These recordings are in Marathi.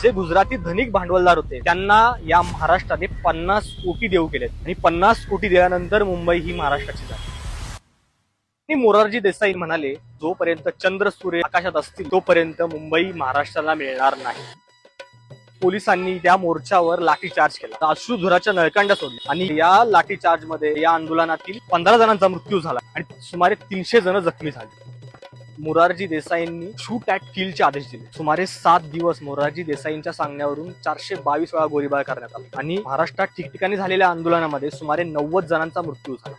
जे गुजराती धनिक भांडवलदार होते त्यांना या महाराष्ट्राने 50 कोटी देऊ केलेत आणि 50 कोटी दिल्यानंतर मुंबई ही महाराष्ट्राची झाली. आणि मोरारजी देसाई म्हणाले, जोपर्यंत चंद्र सूर्य आकाशात असतील तोपर्यंत मुंबई महाराष्ट्राला मिळणार नाही. पोलिसांनी त्या मोर्चावर लाठीचार्ज केला, अश्रुधुराच्या नळकांड्या सोडल्या आणि या लाठीचार्ज मध्ये या आंदोलनातील 15 जणांचा मृत्यू झाला आणि सुमारे 300 जण जखमी झाले. मोरारजी देसाईंनी शूट ॲट किलचे आदेश दिले. सुमारे 7 दिवस मोरारजी देसाईंच्या सांगण्यावरून 422 वेळा गोळीबार करण्यात आला आणि महाराष्ट्रात ठिकठिकाणी झालेल्या आंदोलनामध्ये सुमारे 90 जणांचा मृत्यू झाला.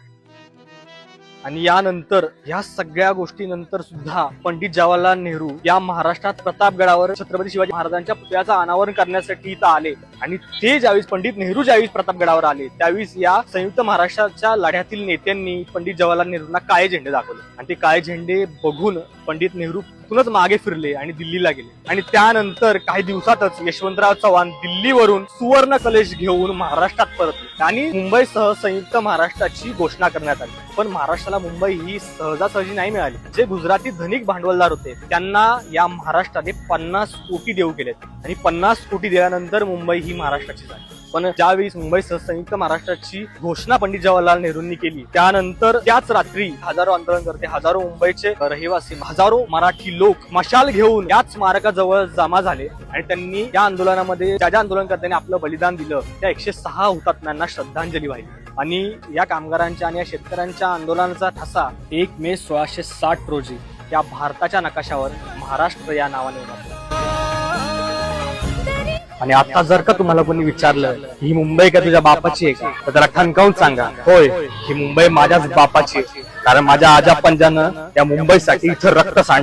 आणि यानंतर या सगळ्या गोष्टीनंतर सुद्धा पंडित जवाहरलाल नेहरू या महाराष्ट्रात प्रतापगडावर छत्रपती शिवाजी महाराजांच्या पुतळ्याचं अनावरण करण्यासाठी इथं आले आणि ते ज्यावेळेस पंडित नेहरू ज्यावेळेस प्रतापगडावर आले त्यावेळेस या संयुक्त महाराष्ट्राच्या लढ्यातील नेत्यांनी पंडित जवाहरलाल नेहरूंना काळे झेंडे दाखवले आणि ते काळे झेंडे बघून पंडित नेहरू तिथूनच मागे फिरले आणि दिल्लीला गेले. आणि त्यानंतर काही दिवसातच यशवंतराव चव्हाण दिल्लीवरून सुवर्ण कलश घेऊन महाराष्ट्रात परतले आणि मुंबईसह संयुक्त महाराष्ट्राची घोषणा करण्यात आली. पण महाराष्ट्राला मुंबई ही सहजासहजी नाही मिळाली. जे गुजराती धनिक भांडवलदार होते त्यांना या महाराष्ट्राने 50 कोटी देऊ केलेत आणि 50 कोटी दिल्यानंतर मुंबई ही महाराष्ट्राची झाली. पण ज्यावेळी मुंबईसह संयुक्त महाराष्ट्राची घोषणा पंडित जवाहरलाल नेहरूंनी केली त्यानंतर त्याच रात्री हजारो आंदोलनकर्ते, हजारो मुंबईचे रहिवासी, हजारो मराठी लोक मशाल घेऊन याच स्मारकाजवळ जमा झाले आणि त्यांनी या आंदोलनामध्ये ज्या आंदोलनकर्त्यांनी आपलं बलिदान दिलं त्या 106 हुतात्म्यांना श्रद्धांजली वाहिली. आणि या कामगारांच्या आणि या शेतकऱ्यांच्या आंदोलनाचा ठसा 1 मे 1660 रोजी या भारताच्या नकाशावर महाराष्ट्र या नावाने उभारला. आणि आता जर का तुम्हाला कोणी विचारलं ही मुंबई का तुझ्या बापाची आहे का, तर त्याला ठणकावून सांगा, होय ही मुंबई माझ्याच बापाची आहे, कारण माझ्या आजा पंजानं या मुंबईसाठी इथं रक्त सांड